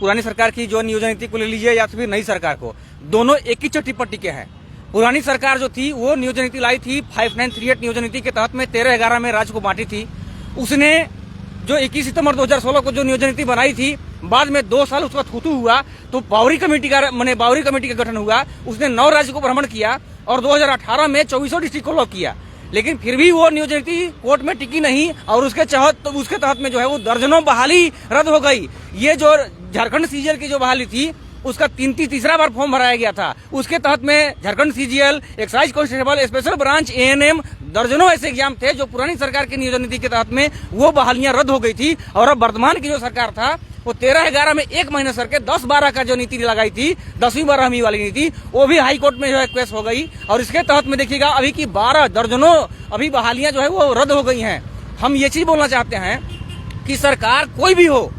पुरानी सरकार की जो नियोजन नीति को ले लीजिए या फिर नई सरकार को, दोनों एक ही चट्टी पट्टी के हैं। पुरानी सरकार जो थी वो नियोजन नीति लाई थी 5938 नियोजन नीति के तहत में 13/11 में राज्य को बांटी थी। उसने जो 21 सितंबर 2016 को जो नियोजन नीति बनाई थी, बाद में 2 साल उसका थूथू हुआ तो बावरी कमेटी का गठन हुआ। उसने 9 राज्य को भ्रमण किया और 2018 में 24 डिस्ट्रिक्ट को लॉक किया, लेकिन फिर भी वो नियोजन नीति कोर्ट में टिकी नहीं और उसके तहत में जो है वो दर्जनों बहाली रद्द हो गई। ये जो झारखंड सीजीएल की जो बहाली थी उसका तीसरा बार फॉर्म भराया गया था। उसके तहत में Jharkhand CGL, excise constable, special branch, ANM, दर्जनों ऐसे एग्जाम थे जो पुरानी सरकार की नियोजन नीति के तहत में वो बहालियां रद्द हो गई थी। और अब वर्तमान की जो सरकार था वो 13/11 में 1 महीना सर के 10-12 का जो नीति लगाई थी, 10वीं-12वीं वाली नीति, वो भी हाई कोर्ट में जो है केस हो गई। और इसके तहत में देखिएगा अभी की 12 दर्जनों अभी बहालियां जो है वो रद्द हो गई हैं। हम ये चीज बोलना चाहते हैं कि सरकार कोई भी हो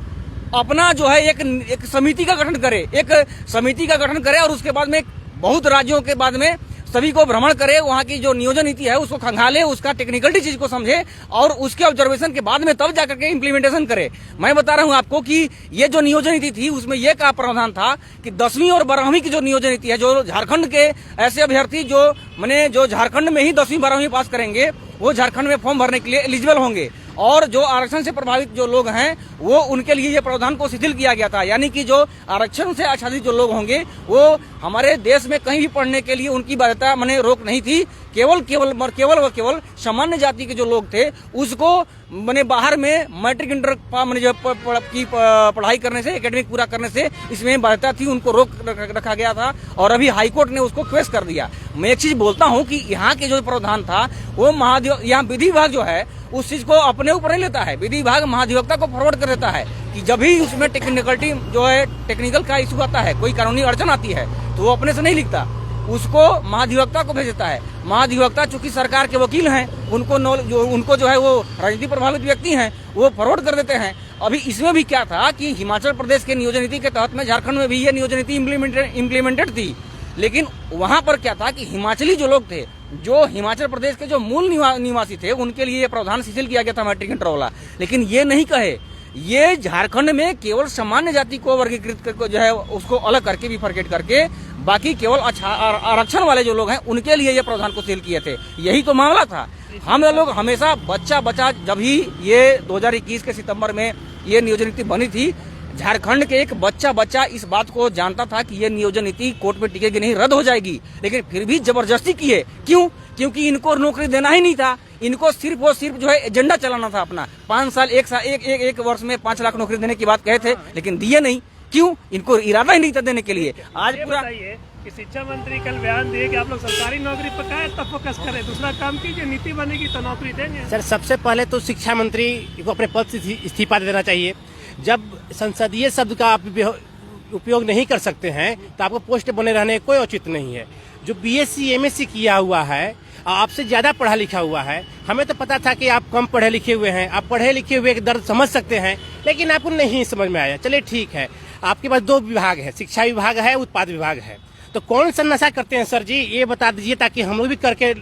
अपना जो है एक समिति का गठन करे और उसके बाद में बहुत राज्यों के बाद में सभी को भ्रमण करे, वहाँ की जो नियोजन नीति है उसको खंगाले, उसका टेक्निकलिटी चीज को समझे और उसके ऑब्जर्वेशन के बाद में तब जाकर के इम्प्लीमेंटेशन करे। मैं बता रहा हूँ आपको कि ये जो नियोजन नीति थी उसमें यह का प्रावधान था कि 10वीं और 12वीं की जो नियोजन नीति है, जो झारखंड के ऐसे अभ्यर्थी जो झारखंड में ही 10वीं-12वीं पास करेंगे वो झारखंड में फॉर्म भरने के लिए एलिजिबल होंगे। और जो आरक्षण से प्रभावित जो लोग हैं वो उनके लिए ये प्रावधान को शिथिल किया गया था, यानी कि जो आरक्षण से आच्छादित जो लोग होंगे वो हमारे देश में कहीं भी पढ़ने के लिए उनकी बाध्यता रोक नहीं थी। केवल सामान्य जाति के जो लोग थे उसको बाहर में मैट्रिक इंटर की पढ़ाई करने से, एकेडमिक पूरा करने से इसमें बाध्यता थी, उनको रोक रखा गया था और अभी हाईकोर्ट ने उसको क्वेश कर दिया। मैं एक चीज बोलता हूँ कि यहाँ के जो प्रावधान था वो यहाँ विधि विभाग जो है उस चीज को अपने ऊपर नहीं लेता है। विधि विभाग महाधिवक्ता को फॉरवर्ड कर देता है कि जब भी उसमें टेक्निकल का इशू आता है, कोई कानूनी अड़चन आती है तो वो अपने से नहीं लिखता, उसको महाधिवक्ता को भेज देता है। महाधिवक्ता चूंकि सरकार के वकील हैं, उनको जो है वो राजनीति प्रभावित व्यक्ति हैं, वो फॉरवर्ड कर देते हैं। अभी इसमें भी क्या था कि हिमाचल प्रदेश के नियोजन नीति के तहत में झारखंड में भी ये नियोजन नीति इम्प्लीमेंटेड थी, लेकिन वहां पर क्या था कि हिमाचली जो लोग थे, जो हिमाचल प्रदेश के जो मूल निवासी थे, उनके लिए ये प्रावधान शिथिल किया गया था मैट्रिक इंटर वाला। लेकिन ये नहीं कहे ये झारखंड में केवल सामान्य जाति को वर्गीकृत करके जो है उसको अलग करके बिफरकेट करके बाकी केवल आरक्षण वाले जो लोग हैं उनके लिए ये प्रावधान को शिथिल किए थे। यही तो मामला था। हम लोग हमेशा बच्चा जब ही ये 2021 के सितंबर में ये नियोजन नीति बनी थी, झारखंड के एक बच्चा इस बात को जानता था कि ये नियोजन नीति कोर्ट में टिकेगी नहीं, रद्द हो जाएगी, लेकिन फिर भी जबरदस्ती किए। क्यों? क्योंकि इनको नौकरी देना ही नहीं था, इनको सिर्फ जो है एजेंडा चलाना था अपना। 5 साल एक वर्ष में 5 लाख नौकरी देने की बात कहे थे, लेकिन दिए नहीं। क्यों? इनको इरादा ही नहीं था देने के लिए। आज पूरा कि शिक्षा मंत्री कल बयान दिए कि आप लोग सरकारी नौकरी पर क्या तब फोकस करें, दूसरा काम कीजिए, नीति बनेगी तो नौकरी देंगे। सर, सबसे पहले तो शिक्षा मंत्री को अपने पद से इस्तीफा दे देना चाहिए। जब संसदीय शब्द का आप उपयोग नहीं कर सकते हैं तो आपको पोस्ट बने रहने कोई औचित्य नहीं है। जो बीएससी एमएससी किया हुआ है, आपसे ज्यादा पढ़ा लिखा हुआ है, हमें तो पता था कि आप कम पढ़े लिखे हुए हैं, आप पढ़े लिखे हुए दर्द समझ सकते हैं, लेकिन आपको नहीं समझ में आया। चलिए ठीक है, आपके पास 2 विभाग है, शिक्षा विभाग है, उत्पाद विभाग है, तो कौन सा नशा करते हैं सर जी, ये बता दीजिए ताकि हम लोग भी करके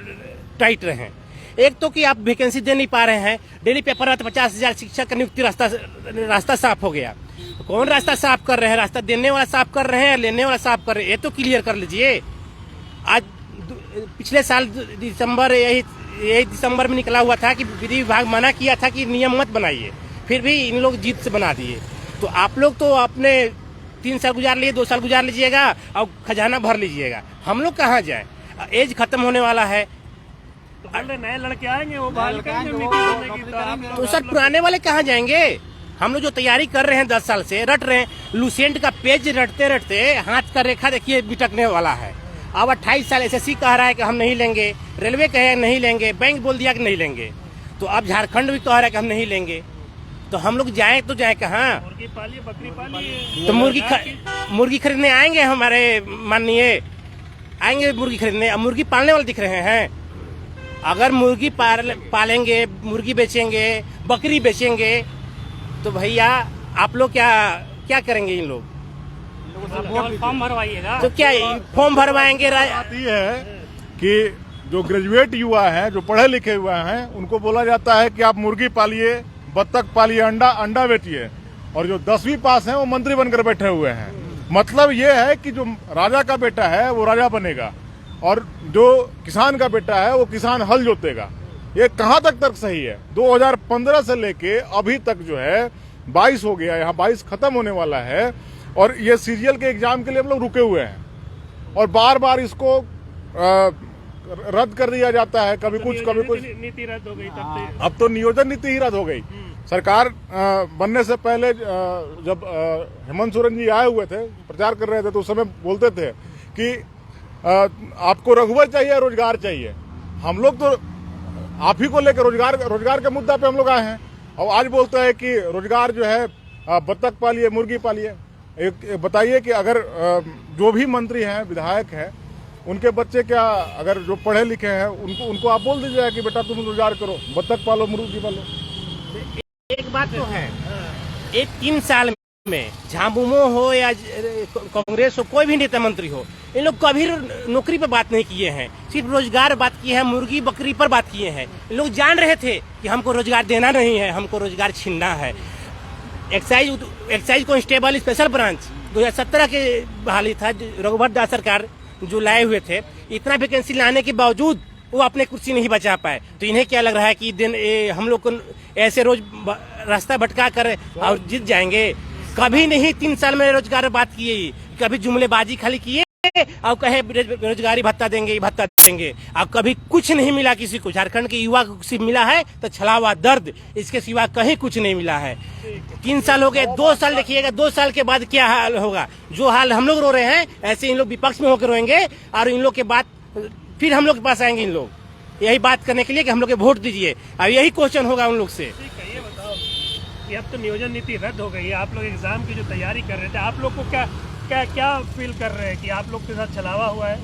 टाइट रहें। एक तो कि आप वैकेंसी दे नहीं पा रहे हैं, डेली पेपर में 50,000 शिक्षक का नियुक्ति रास्ता साफ हो गया। तो कौन रास्ता साफ कर रहे हैं? रास्ता देने वाला साफ कर रहे हैं, लेने वाला साफ कर रहे हैं? ये तो क्लियर कर लीजिए। आज पिछले साल यही दिसंबर में निकला हुआ था कि विधि विभाग मना किया था कि नियम मत बनाइए, फिर भी इन लोग जीत से बना दिए। तो आप लोग तो अपने 3 साल गुजार लिए, 2 साल गुजार लीजिएगा और खजाना भर लीजिएगा। हम लोग कहाँ जाए? एज खत्म होने वाला है, तो नए लड़के आएंगे वो बहाल करेंगे, तो सर पुराने वाले कहाँ जाएंगे? हम लोग जो तैयारी कर रहे हैं 10 साल से रट रहे हैं, लुसेंट का पेज रटते हाथ का रेखा देखिए बिटकने वाला है। अब 28 साल एसएससी कह रहा है कि हम नहीं लेंगे, रेलवे कहे नहीं लेंगे, बैंक बोल दिया कि नहीं लेंगे, तो अब झारखंड भी कह रहा है कि हम नहीं लेंगे। तो हम लोग जाए तो जाए कहाँ? मुर्गी पालिए, बकरी पालिए, तो मुर्गी खरीदने आएंगे हमारे माननीय, आएंगे मुर्गी खरीदने। अब मुर्गी पालने वाले दिख रहे हैं। अगर मुर्गी पालेंगे, मुर्गी बेचेंगे, बकरी बेचेंगे, तो भैया आप लोग क्या करेंगे? इन लोग फॉर्म भरवाइएगा। तो क्या फॉर्म भरवाएंगे? बात ये है कि जो ग्रेजुएट युवा हैं, जो पढ़े लिखे हुए हैं, उनको बोला जाता है कि आप मुर्गी पालिए, बत्तख पालिए, अंडा बेचिए। और जो 10वीं पास हैं वो मंत्री बनकर बैठे हुए हैं। मतलब ये है कि जो राजा का बेटा है वो राजा बनेगा और जो किसान का बेटा है वो किसान हल जोतेगा। ये कहाँ तक तर्क सही है? 2015 से लेके अभी तक जो है 22 हो गया, यहाँ 22 खत्म होने वाला है और ये सीरियल के एग्जाम के लिए हम लोग रुके हुए हैं और बार बार इसको रद्द कर दिया जाता है। कभी कुछ नीति रद्द हो गई तब से। अब तो नियोजन नीति ही रद्द हो गई। सरकार बनने से पहले जब हेमंत सोरेन जी आए हुए थे, प्रचार कर रहे थे, तो उस समय बोलते थे कि आपको रघुवर चाहिए, रोजगार चाहिए। हम लोग तो आप ही को लेकर रोजगार के मुद्दा पे हम लोग आए हैं और आज बोलते हैं कि रोजगार जो है बत्तख पालिए, मुर्गी पालिए। एक बताइए कि अगर जो भी मंत्री हैं, विधायक हैं, उनके बच्चे क्या अगर जो पढ़े लिखे हैं उनको आप बोल दीजिए कि बेटा तुम रोजगार करो, बत्तख पालो, मुर्गी पालो। एक बात तो है, एक 3 साल में झामुमो हो या कांग्रेस हो, कोई भी नेता मंत्री हो, इन लोग कभी नौकरी पर बात नहीं किए हैं, सिर्फ रोजगार बात किए हैं, मुर्गी बकरी पर बात किए हैं। इन लोग जान रहे थे कि हमको रोजगार देना नहीं है, हमको रोजगार छीनना है। एक्साइज कांस्टेबल स्पेशल ब्रांच 2017 के बहाली था, रघुवर दास सरकार जो लाए हुए थे। इतना वैकेंसी लाने के बावजूद वो अपने कुर्सी नहीं बचा पाए। तो इन्हें क्या लग रहा है कि हम लोग को ऐसे रोज रास्ता भटका कर और जीत जाएंगे? कभी नहीं 3 साल में रोजगार बात किए, कभी जुमलेबाजी खाली किए और कहे बेरोजगारी भत्ता देंगे, भत्ता देंगे। अब कभी कुछ नहीं मिला किसी को। झारखंड के युवा को सिर्फ मिला है तो छलावा दर्द, इसके सिवा कहीं कुछ नहीं मिला है। 3 साल हो गए, 2 साल देखिएगा, 2 साल के बाद क्या हाल होगा। जो हाल हम लोग रो रहे हैं, ऐसे इन लोग विपक्ष में होकर रोएंगे और इन लोग के बाद फिर हम लोग के पास आएंगे इन लोग यही बात करने के लिए कि हम लोग के वोट दीजिए। अब यही क्वेश्चन होगा उन लोग से। ये बताओ कि अब तो नियोजन नीति रद्द हो गई है, आप लोग एग्जाम की जो तैयारी कर रहे थे, आप लोग को क्या फील कर रहे हैं कि आप लोग के साथ छलावा हुआ है?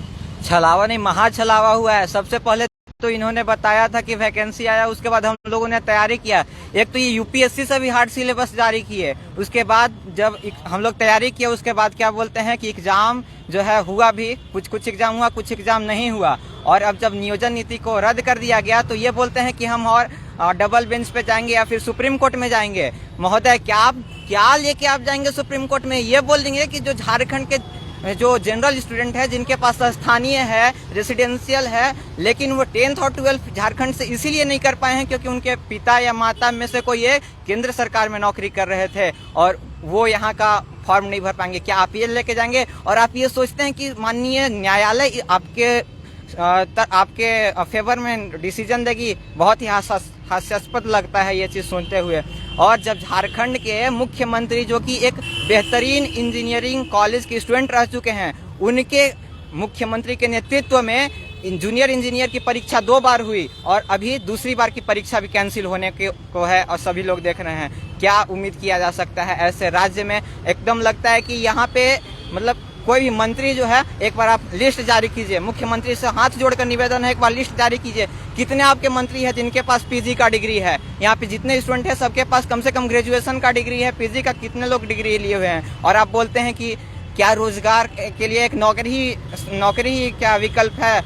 छलावा नहीं, महा छलावा हुआ है। सबसे पहले तो इन्होंने बताया था कि वैकेंसी आया, उसके बाद हम लोगों ने तैयारी किया। एक तो ये यूपीएससी से भी हार्ड सिलेबस जारी किए, उसके बाद जब हम लोग तैयारी किए उसके बाद क्या बोलते हैं कि एग्जाम जो है हुआ भी, कुछ एग्जाम हुआ, कुछ एग्जाम नहीं हुआ। और अब जब नियोजन नीति को रद्द कर दिया गया तो ये बोलते हैं कि हम और डबल बेंच पे जाएंगे या फिर सुप्रीम कोर्ट में जाएंगे। महोदय क्या लेके आप जाएंगे सुप्रीम कोर्ट में? ये बोल देंगे कि जो झारखंड के जो जनरल स्टूडेंट है, जिनके पास स्थानीय है, रेसिडेंशियल है, लेकिन वो 10th और 12th झारखंड से इसीलिए नहीं कर पाए हैं क्योंकि उनके पिता या माता में से कोई एक केंद्र सरकार में नौकरी कर रहे थे और वो यहाँ का फॉर्म नहीं भर पाएंगे। क्या आप ये लेके जाएंगे? और आप ये सोचते हैं कि माननीय न्यायालय आपके फेवर में डिसीजन देगी? बहुत ही हास्यास्पद लगता है ये चीज सुनते हुए। और जब झारखंड के मुख्यमंत्री जो कि एक बेहतरीन इंजीनियरिंग कॉलेज के स्टूडेंट रह चुके हैं, उनके मुख्यमंत्री के नेतृत्व में जूनियर इंजीनियर की परीक्षा 2 बार हुई और अभी दूसरी बार की परीक्षा भी कैंसिल होने को है और सभी लोग देख रहे हैं। क्या उम्मीद किया जा सकता है ऐसे राज्य में? एकदम लगता है कि यहाँ पे मतलब कोई भी मंत्री जो है, एक बार आप लिस्ट जारी कीजिए, मुख्यमंत्री से हाथ जोड़कर निवेदन है, एक बार लिस्ट जारी कीजिए। कितने आपके मंत्री हैं जिनके पास पीजी का डिग्री है? यहाँ पे जितने स्टूडेंट हैं सबके पास कम से कम ग्रेजुएशन का डिग्री है, पीजी का कितने लोग डिग्री लिए हुए हैं? और आप बोलते हैं कि क्या रोजगार के लिए एक नौकरी ही क्या विकल्प है?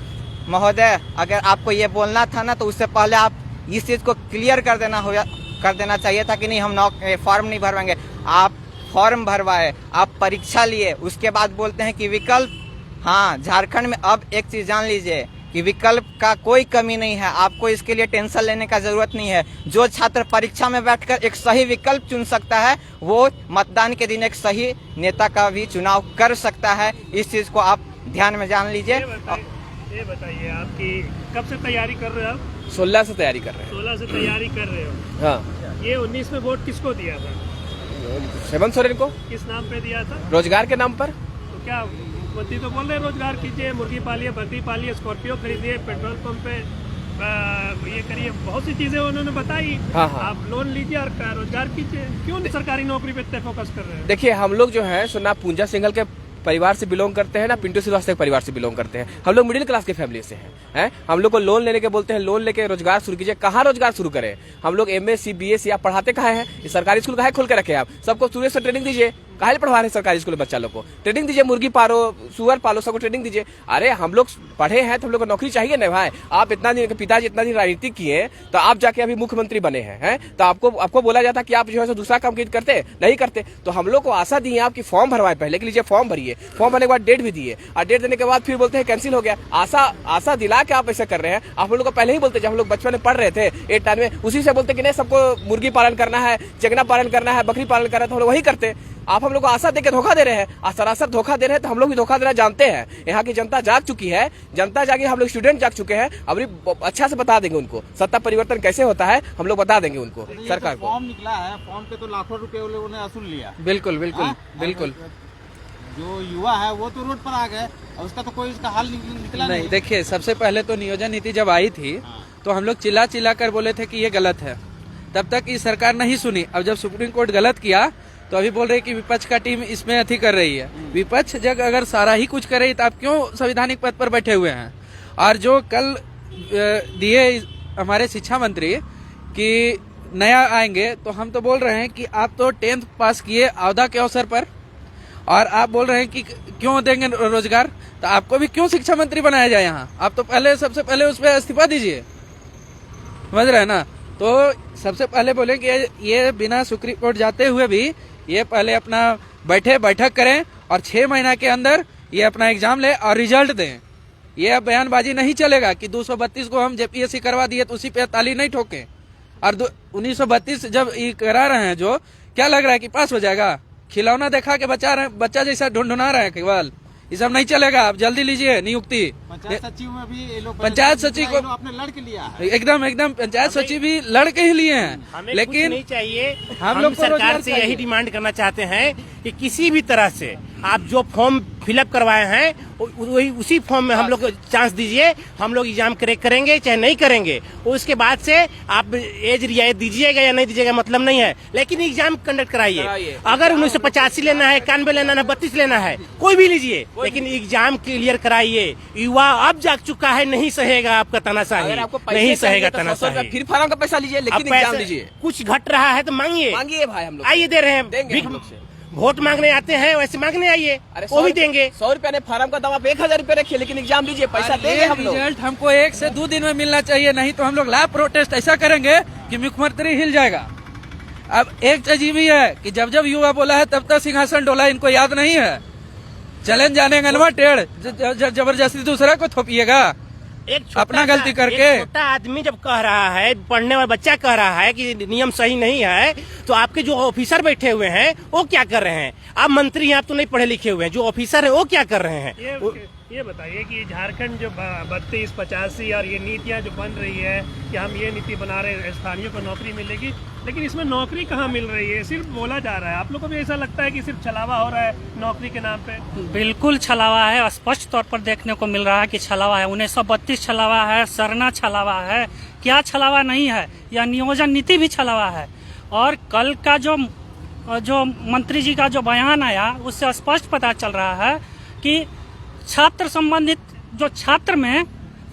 महोदय, अगर आपको ये बोलना था ना तो उससे पहले आप इस चीज को क्लियर कर देना चाहिए था कि नहीं हम फॉर्म नहीं भरवाएंगे। आप फॉर्म भरवाए, आप परीक्षा लिए, उसके बाद बोलते हैं कि विकल्प। हाँ, झारखंड में अब एक चीज जान लीजिए कि विकल्प का कोई कमी नहीं है, आपको इसके लिए टेंशन लेने का जरूरत नहीं है। जो छात्र परीक्षा में बैठकर एक सही विकल्प चुन सकता है, वो मतदान के दिन एक सही नेता का भी चुनाव कर सकता है। इस चीज को आप ध्यान में जान लीजिए। ये बताइए, आपकी कब से तैयारी कर रहे हो आप? 16 से तैयारी कर रहे हैं। 16 से तैयारी कर रहे हो? हाँ। ये 19 में वोट किसको दिया था? हेमंत सोरेन को। किस नाम पे दिया था? रोजगार के नाम पर। तो क्या मंत्री तो बोल रहे हैं रोजगार कीजिए, मुर्गी पालिए, बकरी पालिए, स्कॉर्पियो खरीदिए, पेट्रोल पंप पे ये करिए, बहुत सी चीजें उन्होंने बताई। हाँ हाँ। आप लोन लीजिए और रोजगार कीजिए। क्यों नहीं सरकारी नौकरी पे इतने फोकस कर रहे हैं? देखिए, हम लोग जो है ना पूंजा सिंघल के परिवार से बिलोंग करते हैं, ना पिंटू श्रीवास्तव के परिवार से बिलोंग करते हैं। हम लोग मिडिल क्लास के फैमिली से हैं। हम लोग को लोन लेने के बोलते हैं, लोन लेके रोजगार शुरू कीजिए। कहाँ रोजगार शुरू करें? हम लोग MSc BSc आप पढ़ाते कहाँ हैं? सरकारी स्कूल कहाँ खोल के रखे आप? सबको शुरू से ट्रेनिंग दीजिए, काहे पढ़वा रहे सरकारी स्कूल में बच्चा लोग को? ट्रेनिंग दीजिए, मुर्गी पालो, सुअर पालो, सबको ट्रेनिंग दीजिए। अरे हम लोग पढ़े हैं तो हम लोग को नौकरी चाहिए ना भाई। आप इतना दिन, पिताजी इतना दिन राजनीति किए तो आप जाके अभी मुख्यमंत्री बने हैं, तो आपको बोला जाता कि आप जो है दूसरा काम करते नहीं करते। तो हम लोग को आशा दी आपकी फॉर्म भरवाए, पहले के लीजिए फॉर्म भरिए, फॉर्म भरने के बाद डेट भी दिए, और डेट देने के बाद फिर बोलते हैं कैंसिल हो गया। आशा दिला के आप ऐसा कर रहे हैं। आप लोग को पहले ही बोलते, जब हम लोग बचपन में पढ़ रहे थे 8 टाइम में, उसी से बोलते कि नहीं सबको मुर्गी पालन करना है, चिकना पालन करना है, बकरी पालन करना है, तो हम लोग वही करते। आप हम लोग को आशा देके धोखा दे रहे हैं, और सरासर धोखा दे रहे हैं। तो हम लोग भी धोखा देना जानते हैं। यहाँ की जनता जाग चुकी है, जनता जागी, हम लोग स्टूडेंट जाग चुके हैं। अब अच्छा से बता देंगे उनको सत्ता परिवर्तन कैसे होता है, हम लोग बता देंगे उनको सरकार को। फॉर्म निकला है, फॉर्म पे तो लाखों रुपए उन्होंने वसूल लिया। बिल्कुल बिल्कुल बिल्कुल। जो युवा है वो तो रोड पर आ गए, और उसका तो कोई इसका हल निकला नहीं। देखिए, सबसे पहले तो नियोजन नीति जब आई थी तो हम लोग चिल्ला कर बोले थे कि ये गलत है, तब तक ये सरकार नहीं सुनी। अब जब सुप्रीम कोर्ट गलत किया तो अभी बोल रहे कि विपक्ष का टीम इसमें अथी कर रही है। विपक्ष जब अगर सारा ही कुछ कर रही तो आप क्यों संवैधानिक पद पर बैठे हुए हैं? और जो कल दिए हमारे शिक्षा मंत्री कि नया आएंगे, तो हम तो बोल रहे हैं कि आप तो 10th पास किए आवदा के अवसर पर, और आप बोल रहे हैं कि क्यों देंगे रोजगार, तो आपको भी क्यों शिक्षा मंत्री बनाया जाए यहाँ? आप तो पहले सबसे पहले उस पर इस्तीफा दीजिए, समझ रहे हैं ना? तो सबसे पहले बोले कि ये बिना सुप्रीम कोर्ट जाते हुए भी ये पहले अपना बैठक करें, और 6 महीना के अंदर ये अपना एग्जाम ले और रिजल्ट दें। ये अब बयानबाजी नहीं चलेगा कि 232 को हम जेपीएससी करवा दिए तो उसी पे ताली नहीं ठोके। और 1932 जब ये करा रहे हैं, जो क्या लग रहा है कि पास हो जाएगा? खिलौना देखा के बच्चा जैसा ढूंढना रहे हैं केवल। ये सब नहीं चलेगा। आप जल्दी लीजिए नियुक्ति। पंचायत सचिव में भी ये लोग, पंचायत सचिव को अपने लड़के लिया है। एकदम पंचायत सचिव भी लड़के ही लिए हैं, लेकिन नहीं चाहिए। हम हम लोग को सरकार रोजगार से यही डिमांड करना चाहते हैं कि किसी भी तरह से आप जो फॉर्म फिलअप करवाए हैं वही उसी फॉर्म में हम लोग को चांस दीजिए। हम लोग एग्जाम क्रैक करेंगे चाहे नहीं करेंगे, उसके बाद से आप एज रियायत दीजिएगा या नहीं दीजिएगा मतलब नहीं है, लेकिन एग्जाम कंडक्ट कराइए। अगर 1985 लेना है, 91 लेना है, 32 लेना है, कोई भी लीजिए, लेकिन एग्जाम क्लियर कराइए। युवा अब जाग चुका है, नहीं सहेगा आपका तानाशाही, नहीं सहेगा तानाशाही। फिर फार्म का पैसा लीजिए, लेकिन एग्जाम दीजिए। कुछ घट रहा है तो मांगिए भाई, हम लोग आइए, दे रहे हैं। वोट मांगने आते हैं, वैसे मांगने आइए, वो भी देंगे। 100 रुपया ने फार्म का दाम आप 1000 रुपया रखिए, लेकिन एग्जाम दीजिए, पैसा देंगे हम लोग। रिजल्ट हमको 1 से 2 दिन में मिलना चाहिए, नहीं तो हम लोग लाइव प्रोटेस्ट ऐसा करेंगे कि मुख्यमंत्री हिल जाएगा। अब एक चीज भी है कि जब युवा बोला है तब तक सिंहासन डोला, इनको याद नहीं है। चैलेंज जाने गनवा टेढ़, जबरदस्ती दूसरा को थोपिएगा अपना गलती करके। छोटा आदमी जब कह रहा है, पढ़ने वाला बच्चा कह रहा है कि नियम सही नहीं है, तो आपके जो ऑफिसर बैठे हुए हैं वो क्या कर रहे हैं? आप मंत्री हैं, आप तो नहीं पढ़े लिखे हुए हैं, जो ऑफिसर है वो क्या कर रहे हैं? ये बताइए कि झारखंड जो 32, 85 और ये नीतियां जो बन रही है कि हम ये नीति बना रहे हैं स्थानीय को नौकरी मिलेगी, लेकिन इसमें नौकरी कहाँ मिल रही है? सिर्फ बोला जा रहा है। आप लोग को भी ऐसा लगता है कि सिर्फ छलावा हो रहा है नौकरी के नाम पे? बिल्कुल छलावा है, स्पष्ट तौर पर देखने को मिल रहा है कि छलावा है। 1932 छलावा है, सरना छलावा है, क्या छलावा नहीं है? या नियोजन नीति भी छलावा है। और कल का जो मंत्री जी का जो बयान आया, उससे स्पष्ट पता चल रहा है कि छात्र संबंधित जो छात्र में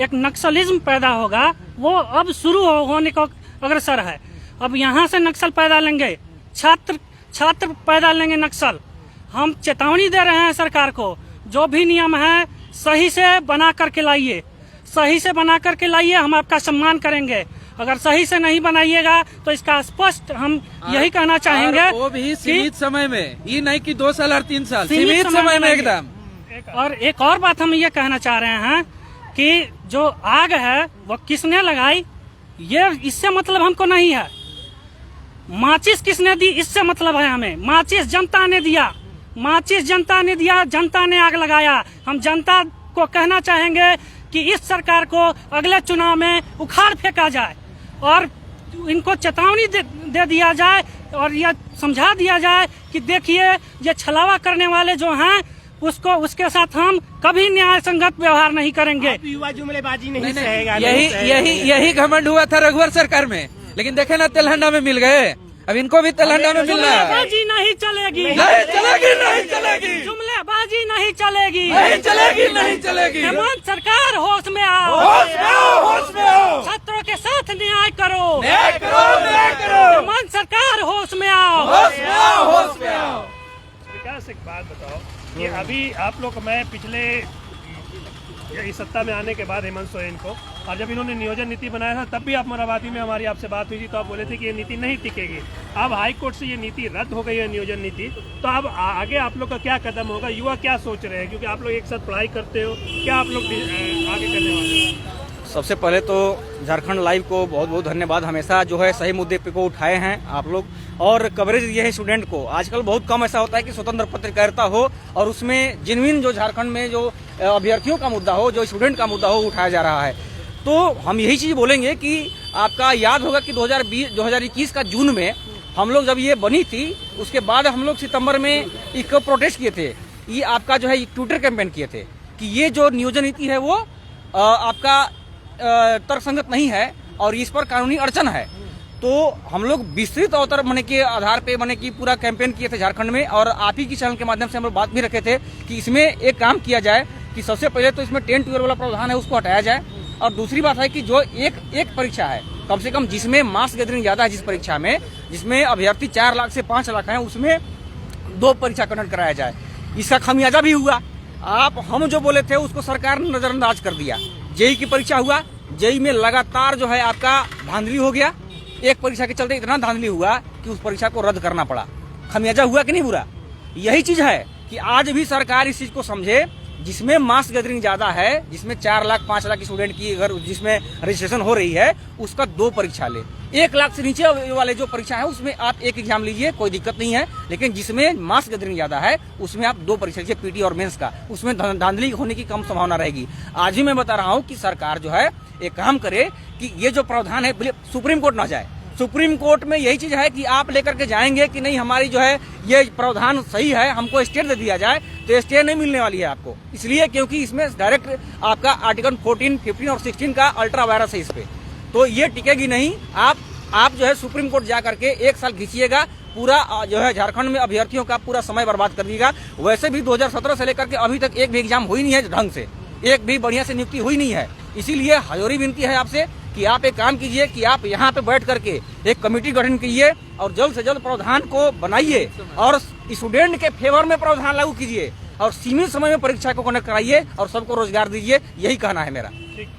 एक नक्सलिज्म पैदा होगा, वो अब शुरू होने को अग्रसर है। अब यहाँ से नक्सल पैदा लेंगे, छात्र पैदा लेंगे नक्सल। हम चेतावनी दे रहे हैं सरकार को, जो भी नियम है सही से बना करके लाइए, सही से बना करके लाइए, हम आपका सम्मान करेंगे। अगर सही से नहीं बनाइएगा तो इसका स्पष्ट हम यही कहना चाहेंगे, वो भी सीमित समय में, ये नहीं कि 2 साल और 3 साल, सीमित समय में एकदम। और एक और बात हम ये कहना चाह रहे हैं कि जो आग है वो किसने लगाई, ये इससे मतलब हमको नहीं है। माचिस किसने दी, इससे मतलब है हमें। माचिस जनता ने दिया, माचिस जनता ने दिया, जनता ने आग लगाया। हम जनता को कहना चाहेंगे कि इस सरकार को अगले चुनाव में उखाड़ फेंका जाए और इनको चेतावनी दे दिया जाए और यह समझा दिया जाए कि देखिए, ये छलावा करने वाले जो हैं उसके साथ हम कभी न्याय संगत व्यवहार नहीं करेंगे। युवा जुमलेबाजी नहीं सहेगा। यही घमंड हुआ था रघुवर सरकार में, लेकिन देखे ना तेलंगाना में मिल गए। अब इनको भी तेलंगाना में मिलना है। जुमलेबाजी नहीं चलेगी, नहीं चलेगी, नहीं चलेगी, जुमलेबाजी नहीं चलेगी, नहीं चलेगी, नहीं चलेगी। हेमंत सरकार होश में आओ, होश में आओ, होश में आओ। छात्रों के साथ न्याय करो, न्याय करो, न्याय करो। हेमंत सरकार होश में आओ, होश में आओ, होश में आओ। से एक बात बताओ कि अभी आप लोग, मैं पिछले इस सत्ता में आने के बाद हेमंत सोरेन को, और जब इन्होंने नियोजन नीति बनाया था तब भी आप अमरावती में हमारी आपसे बात हुई थी, तो आप बोले थे कि ये नीति नहीं टिकेगी। अब हाई कोर्ट से ये नीति रद्द हो गई है, नियोजन नीति, तो अब आगे आप लोग का क्या कदम होगा? युवा क्या सोच रहे हैं, क्योंकि आप लोग एक साथ पढ़ाई करते हो, क्या आप लोग आगे करने वाले हैं? सबसे पहले तो झारखंड लाइव को बहुत बहुत धन्यवाद। हमेशा जो है सही मुद्दे पे को उठाए हैं आप लोग और कवरेज दिए है स्टूडेंट को। आजकल बहुत कम ऐसा होता है कि स्वतंत्र पत्रकारिता हो और उसमें जेन्युइन जो झारखंड में जो अभ्यर्थियों का मुद्दा हो, जो स्टूडेंट का मुद्दा हो, उठाया जा रहा है। तो हम यही चीज बोलेंगे कि आपका याद होगा कि 2021 का जून में हम लोग जब ये बनी थी, उसके बाद हम लोग सितंबर में एक प्रोटेस्ट किए थे। ये आपका जो है ट्विटर कैंपेन किए थे कि ये जो नियोजन नीति है वो आपका तर्कसंगत नहीं है और इस पर कानूनी अड़चन है। तो हम लोग विस्तृत अवतर मने के आधार पे मने की पूरा कैंपेन किए थे झारखंड में, और आप ही की चैनल के माध्यम से हम लोग बात भी रखे थे कि इसमें एक काम किया जाए कि सबसे पहले तो इसमें 10-12 वाला प्रावधान है उसको हटाया जाए, और दूसरी बात है कि जो एक परीक्षा है कम से कम जिसमें मास गैदरिंग ज्यादा है, जिस परीक्षा में जिसमें अभ्यर्थी 4 लाख से 5 लाख है, उसमें 2 परीक्षा कंडक्ट कराया जाए। इसका खमियाजा भी हुआ। हम जो बोले थे उसको सरकार ने नजरअंदाज कर दिया। जेई की परीक्षा हुआ, जेई में लगातार जो है आपका धांधली हो गया। एक परीक्षा के चलते इतना धांधली हुआ कि उस परीक्षा को रद्द करना पड़ा। खमियाजा हुआ कि नहीं बुरा? यही चीज है कि आज भी सरकार इस चीज को समझे, जिसमें मास गैदरिंग ज्यादा है, जिसमें 4 लाख 5 लाख स्टूडेंट की अगर जिसमें रजिस्ट्रेशन हो रही है, उसका 2 परीक्षा ले। 1 लाख से नीचे वाले जो परीक्षा है उसमें आप एक एग्जाम लीजिए, कोई दिक्कत नहीं है, लेकिन जिसमें मास गैदरिंग ज्यादा है उसमें आप 2 परीक्षा लीजिए, पीटी और मेंस का। उसमें धांधली होने की कम संभावना रहेगी। आज ही मैं बता रहा हूँ कि सरकार जो है एक काम करे कि ये जो प्रावधान है सुप्रीम कोर्ट ना जाए। सुप्रीम कोर्ट में यही चीज है कि आप लेकर के जाएंगे कि नहीं हमारी जो है ये प्रावधान सही है, हमको स्टे दे दिया जाए, तो स्टे नहीं मिलने वाली है आपको। इसलिए क्योंकि इसमें डायरेक्ट आपका आर्टिकल 14, 15 और 16 का अल्ट्रा वायरस है इस पे, तो ये टिकेगी नहीं। आप जो है सुप्रीम कोर्ट जा करके 1 साल खींचिएगा, पूरा जो है झारखंड में अभ्यर्थियों का पूरा समय बर्बाद कर दीजिएगा। वैसे भी 2017 से लेकर के अभी तक एक भी एग्जाम हुई नहीं है ढंग से, एक भी बढ़िया से नियुक्ति हुई नहीं है। इसीलिए हजोरी विनती है आपसे कि आप एक काम कीजिए कि आप यहाँ पे बैठ करके एक कमेटी गठन कीजिए और जल्द से जल्द प्रावधान को बनाइए और स्टूडेंट के फेवर में प्रावधान लागू कीजिए और सीमित समय में परीक्षा को कंडक्ट कराइए और सबको रोजगार दीजिए। यही कहना है मेरा। ठीक।